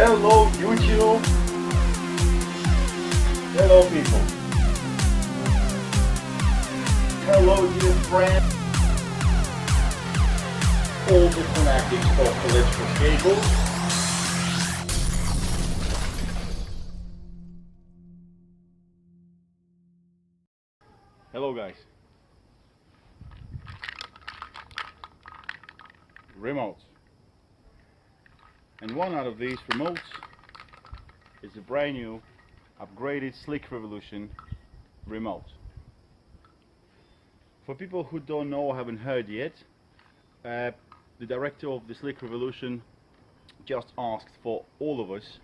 Hello YouTube. Hello people. Hello dear friends. All the fanatics of electrical cables. Hello guys. Remotes. And one out of these remotes is a brand new upgraded Slick Revolution remote. For people who don't know or haven't heard yet, the director of the Slick Revolution just asked for all of us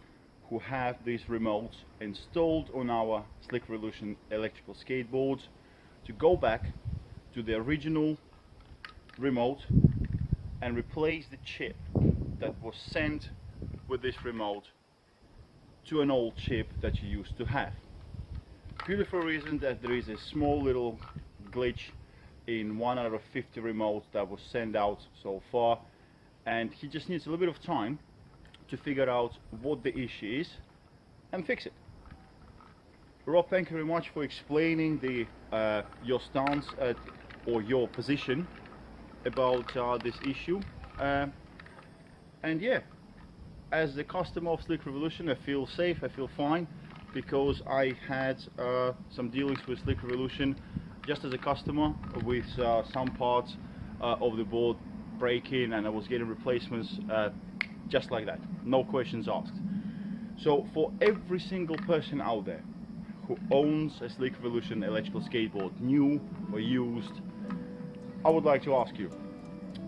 who have these remotes installed on our Slick Revolution electrical skateboards to go back to the original remote and replace the chip that was sent with this remote to an old chip that you used to have. Purely for the reason that there is a small little glitch in 1 out of 50 remotes that was sent out so far, and he just needs a little bit of time to figure out what the issue is and fix it. Rob, thank you very much for explaining the your stance or your position about this issue. And yeah, as the customer of Slick Revolution, I feel safe, I feel fine, because I had some dealings with Slick Revolution just as a customer with some parts of the board breaking, and I was getting replacements just like that, no questions asked. So for every single person out there who owns a Slick Revolution electrical skateboard, new or used, I would like to ask you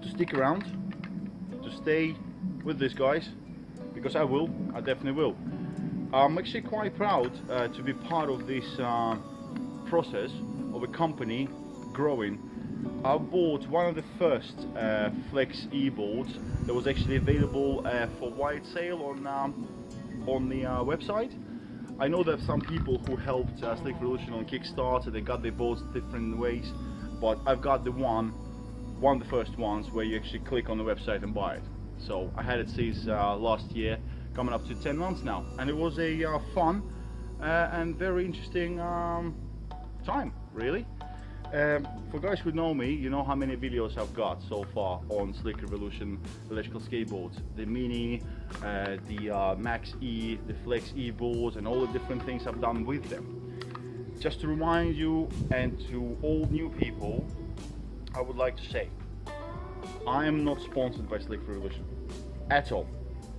to stick around, to stay with these guys, because I definitely will. I'm actually quite proud to be part of this process of a company growing. I bought one of the first Flex E boards that was actually available for wide sale on the website. I know that some people who helped Slick Revolution on Kickstarter, they got their boards different ways, but I've got the one of the first ones where you actually click on the website and buy it. So I had it since last year, coming up to 10 months now, and it was a fun and very interesting time, really. For guys who know me, you know how many videos I've got so far on Slick Revolution electrical skateboards. The Mini, the Max E, the Flex E boards, and all the different things I've done with them. Just to remind you, and to all new people, I would like to say, I am not sponsored by Slick Revolution at all.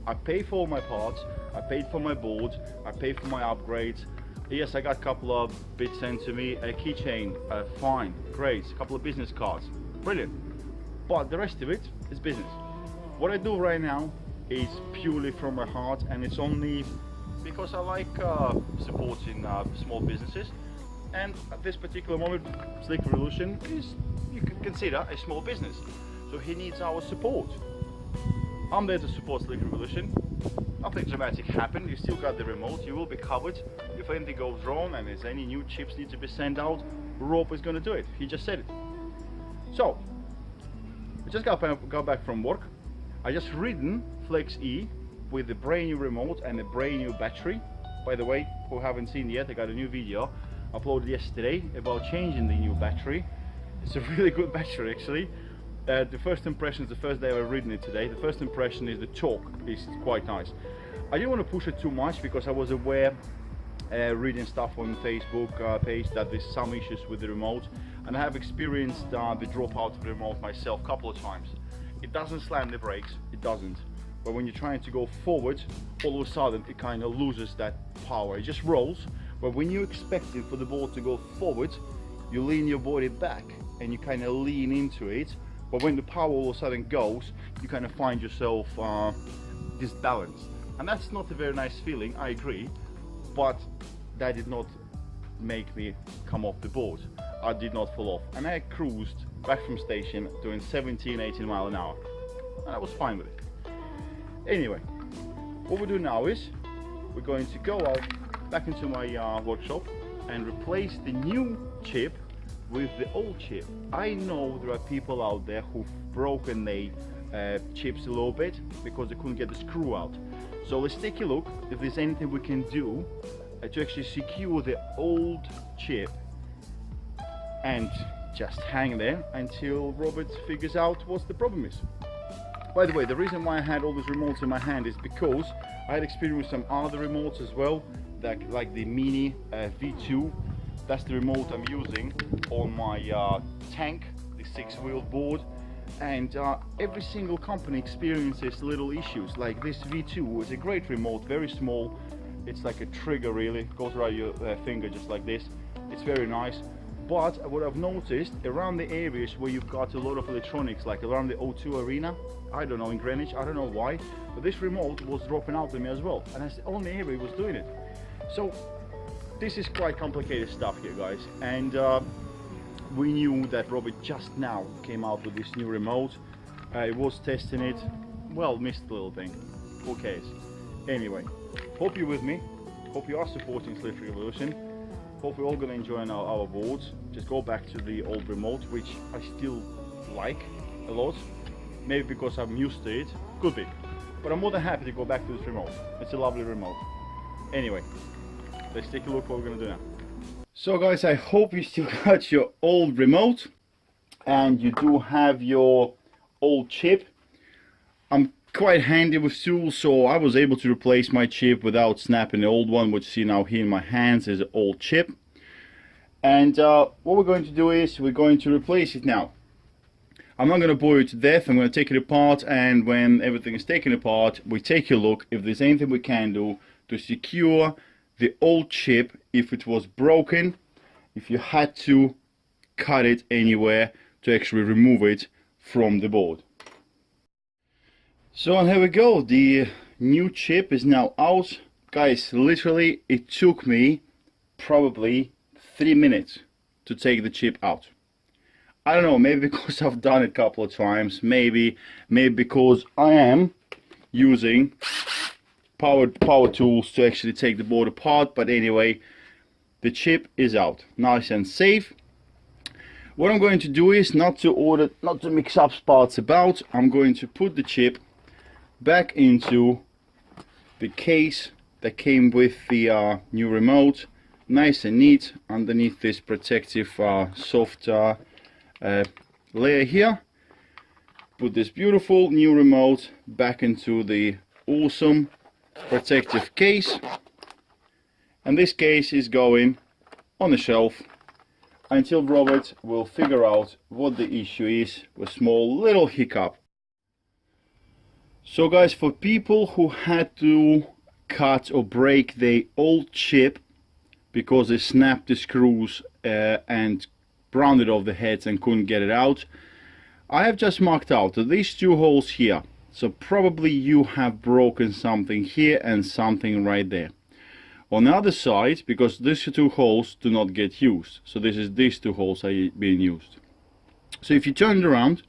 I pay for all my parts, I paid for my boards, I paid for my upgrades. Yes, I got a couple of bits sent to me, a keychain, fine, great, a couple of business cards, brilliant. But the rest of it is business. What I do right now is purely from my heart, and it's only because I like supporting small businesses. And at this particular moment, Slick Revolution is, you could consider, a small business. So he needs our support. I'm there to support Slick Revolution. Nothing dramatic happened, you still got the remote, you will be covered. If anything goes wrong and there's any new chips need to be sent out, Rob is going to do it. He just said it. So, I just got back from work. I just ridden Flex E with the brand new remote and a brand new battery. By the way, who haven't seen yet, I got a new video uploaded yesterday about changing the new battery. It's a really good battery actually. The first impression is the first day I've ridden it today. The first impression is the torque is quite nice. I didn't want to push it too much because I was aware, reading stuff on Facebook page, that there's some issues with the remote, and I have experienced the dropout of the remote myself a couple of times. It doesn't slam the brakes, it doesn't. But when you're trying to go forward, all of a sudden it kind of loses that power. It just rolls. But when you're expecting for the board to go forward, you lean your body back and you kind of lean into it. But when the power all of a sudden goes, you kind of find yourself disbalanced. And that's not a very nice feeling, I agree, but that did not make me come off the board. I did not fall off. And I cruised back from station doing 17, 18 miles an hour. And I was fine with it. Anyway, what we do now is, we're going to go out back into my workshop and replace the new chip with the old chip. I know there are people out there who've broken their chips a little bit because they couldn't get the screw out. So let's take a look if there's anything we can do to actually secure the old chip and just hang there until Robert figures out what the problem is. By the way, the reason why I had all these remotes in my hand is because I had experience with some other remotes as well, like the Mini V2. That's the remote I'm using on my tank, the 6-wheel board. And every single company experiences little issues. Like this V2 is a great remote, very small. It's like a trigger really, goes around your finger just like this. It's very nice. But what I've noticed around the areas where you've got a lot of electronics, like around the O2 arena, I don't know, in Greenwich, I don't know why, but this remote was dropping out on me as well, and that's the only area it was doing it. So this is quite complicated stuff here, guys, and we knew that Robert just now came out with this new remote. I was testing it, well, missed the little thing, who cares. Anyway, hope you're with me, hope you are supporting Slippery Revolution. Hope we're all going to enjoy our boards. Just go back to the old remote, which I still like a lot. Maybe because I'm used to it, could be. But I'm more than happy to go back to this remote. It's a lovely remote. Anyway, let's take a look what we're going to do now. So guys, I hope you still got your old remote and you do have your old chip. I'm quite handy with tools, so I was able to replace my chip without snapping the old one, which you see now here in my hands is an old chip. And what we're going to do is we're going to replace it now. I'm not going to bore you to death. I'm going to take it apart, and when everything is taken apart, we take a look if there's anything we can do to secure the old chip if it was broken, if you had to cut it anywhere to actually remove it from the board. So and here we go, the new chip is now out. Guys, literally it took me probably 3 minutes to take the chip out. I don't know, maybe because I've done it a couple of times, maybe because I am using power tools to actually take the board apart, but anyway, the chip is out, nice and safe. What I'm going to do is not to mix up parts about, I'm going to put the chip back into the case that came with the new remote, nice and neat, underneath this protective soft layer here. Put this beautiful new remote back into the awesome protective case, and this case is going on the shelf until Robert will figure out what the issue is with small little hiccup. So guys, for people who had to cut or break their old chip because they snapped the screws and rounded off the heads and couldn't get it out, I have just marked out these two holes here. So probably you have broken something here and something right there. On the other side, because these two holes do not get used, so these two holes are being used. So if you turn it around,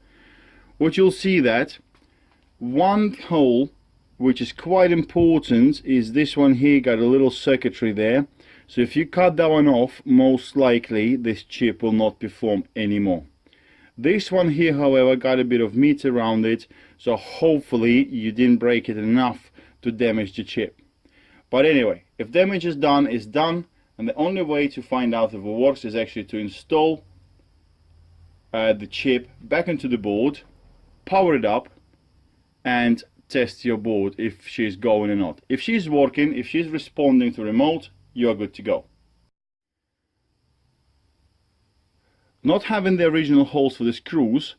what you'll see that one hole which is quite important is this one here, got a little circuitry there. So if you cut that one off, most likely this chip will not perform anymore. This one here, however, got a bit of meat around it, so hopefully you didn't break it enough to damage the chip. But anyway, if damage is done, it's done, and the only way to find out if it works is actually to install the chip back into the board, power it up, and test your board if she's going or not. If she's working, if she's responding to remote, you're good to go. Not having the original holes for the screws,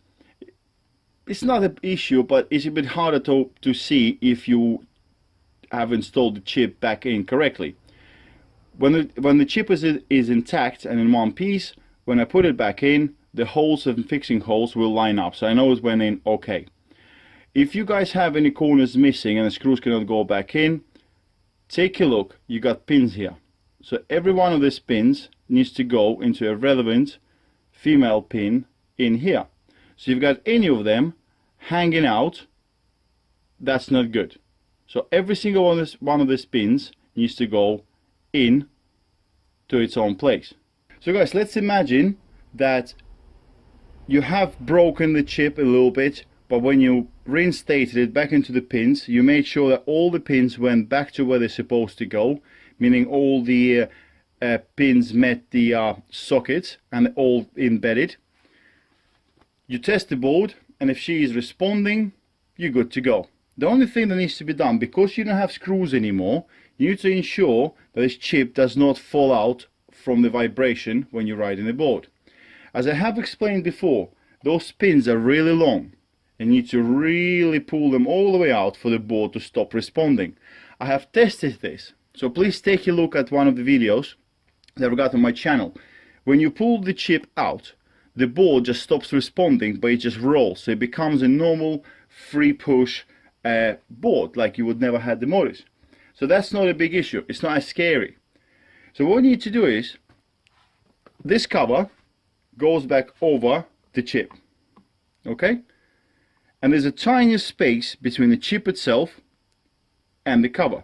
it's not an issue, but it's a bit harder to see if you have installed the chip back in correctly. When the chip is intact and in one piece, when I put it back in, the holes and fixing holes will line up, so I know it went in okay. If you guys have any corners missing and the screws cannot go back in, take a look. You got pins here. So every one of these pins needs to go into a relevant female pin in here. So if you've got any of them hanging out, that's not good. So every single one of these pins needs to go in to its own place. So guys, let's imagine that you have broken the chip a little bit but when you reinstated it back into the pins, you made sure that all the pins went back to where they're supposed to go, meaning all the pins met the sockets and all embedded. You test the board, and if she is responding, you're good to go. The only thing that needs to be done, because you don't have screws anymore, you need to ensure that this chip does not fall out from the vibration when you're riding the board. As I have explained before, those pins are really long. You need to really pull them all the way out for the board to stop responding. I have tested this, so please take a look at one of the videos that I've got on my channel. When you pull the chip out, the board just stops responding, but it just rolls, so it becomes a normal free push board like you would never had the motors. So that's not a big issue, it's not as scary. So what you need to do is, this cover goes back over the chip, okay? And there's a tiny space between the chip itself and the cover.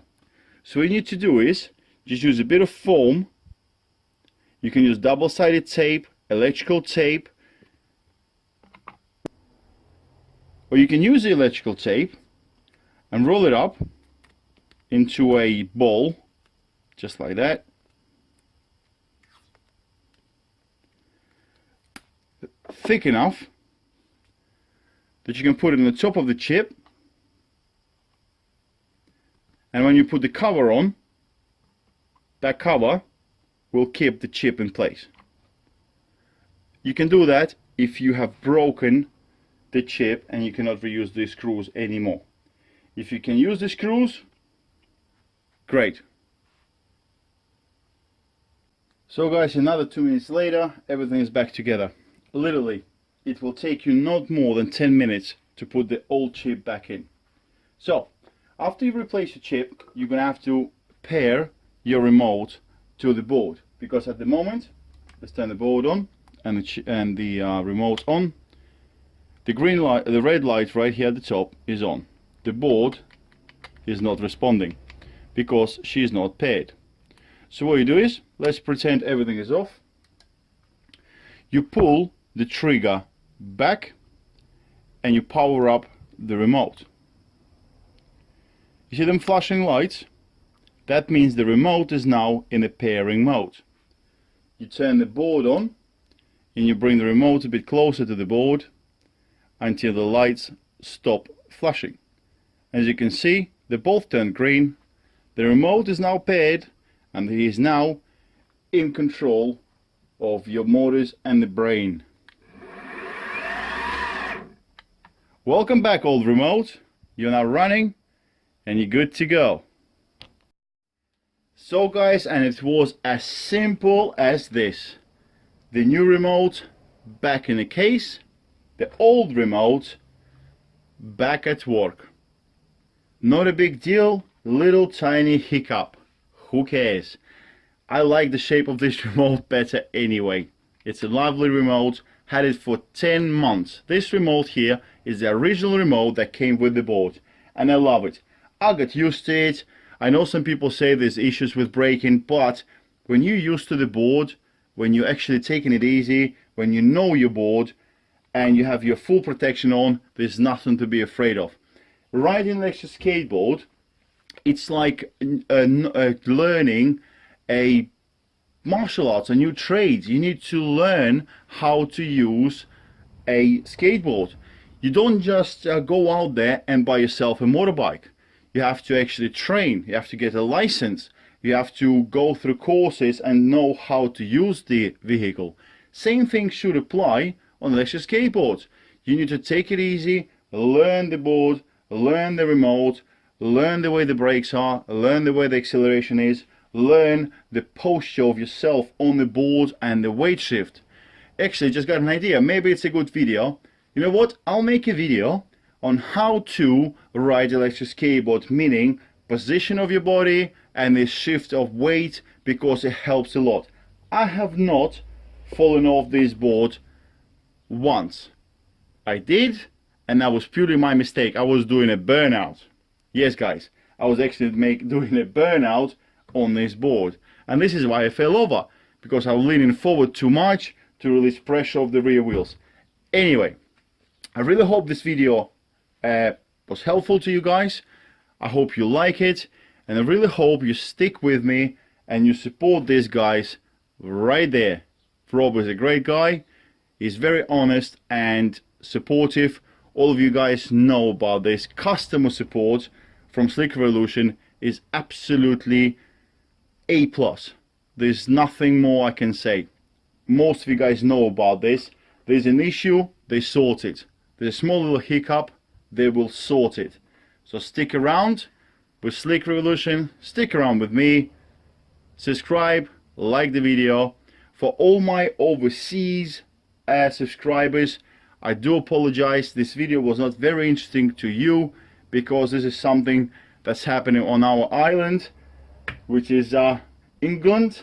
So what you need to do is just use a bit of foam. You can use double-sided tape, electrical tape, or you can use the electrical tape and roll it up into a ball, just like that. Thick enough that you can put it on the top of the chip, and when you put the cover on, that cover will keep the chip in place. You can do that if you have broken the chip and you cannot reuse the screws anymore. If you can use the screws, great. So guys, another 2 minutes later, everything is back together. Literally, it will take you not more than 10 minutes to put the old chip back in. So, after you replace the chip, you're going to have to pair your remote to the board. Because at the moment, let's turn the board on and the remote on. The green light, the red light right here at the top is on. The board is not responding because she is not paired. So what you do is, let's pretend everything is off. You pull the trigger back and you power up the remote. You see them flashing lights? That means the remote is now in a pairing mode. You turn the board on and you bring the remote a bit closer to the board until the lights stop flashing. As you can see, they both turned green. The remote is now paired and he is now in control of your motors and the brain. Welcome back, old remote. You're now running and you're good to go. So guys, and it was as simple as this. The new remote back in the case, the old remote back at work. Not a big deal, little tiny hiccup. Who cares? I like the shape of this remote better anyway. It's a lovely remote, had it for 10 months. This remote here is the original remote that came with the board, and I love it. I got used to it. I know some people say there's issues with braking, but when you're used to the board, when you're actually taking it easy, when you know your board and you have your full protection on, there's nothing to be afraid of. Riding an electric skateboard, it's like learning a martial arts, a new trade. You need to learn how to use a skateboard. You don't just go out there and buy yourself a motorbike. You have to actually train, you have to get a license, you have to go through courses and know how to use the vehicle. Same thing should apply on electric skateboards. You need to take it easy, learn the board, learn the remote, learn the way the brakes are, learn the way the acceleration is, learn the posture of yourself on the board and the weight shift. Actually, just got an idea, maybe it's a good video. You know what, I'll make a video on how to ride electric skateboard, meaning position of your body and the shift of weight, because it helps a lot. I have not fallen off this board once. I did, and that was purely my mistake. I was doing a burnout. Yes guys, I was actually doing a burnout on this board, and this is why I fell over, because I was leaning forward too much to release pressure of the rear wheels. Anyway, I really hope this video was helpful to you guys. I hope you like it, and I really hope you stick with me and you support these guys right there. Rob is a great guy. He's very honest and supportive. All of you guys know about this. Customer support from Slick Revolution is absolutely A+. There's nothing more I can say. Most of you guys know about this. There's an issue, they sort it. There's a small little hiccup, they will sort it. So stick around with Slick Revolution, stick around with me, subscribe, like the video. For all my overseas subscribers, I do apologize, this video was not very interesting to you, because this is something that's happening on our island, which is England,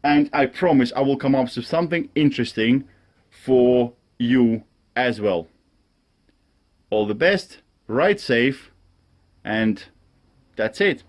and I promise I will come up with something interesting for you as well. All the best, ride safe, and that's it.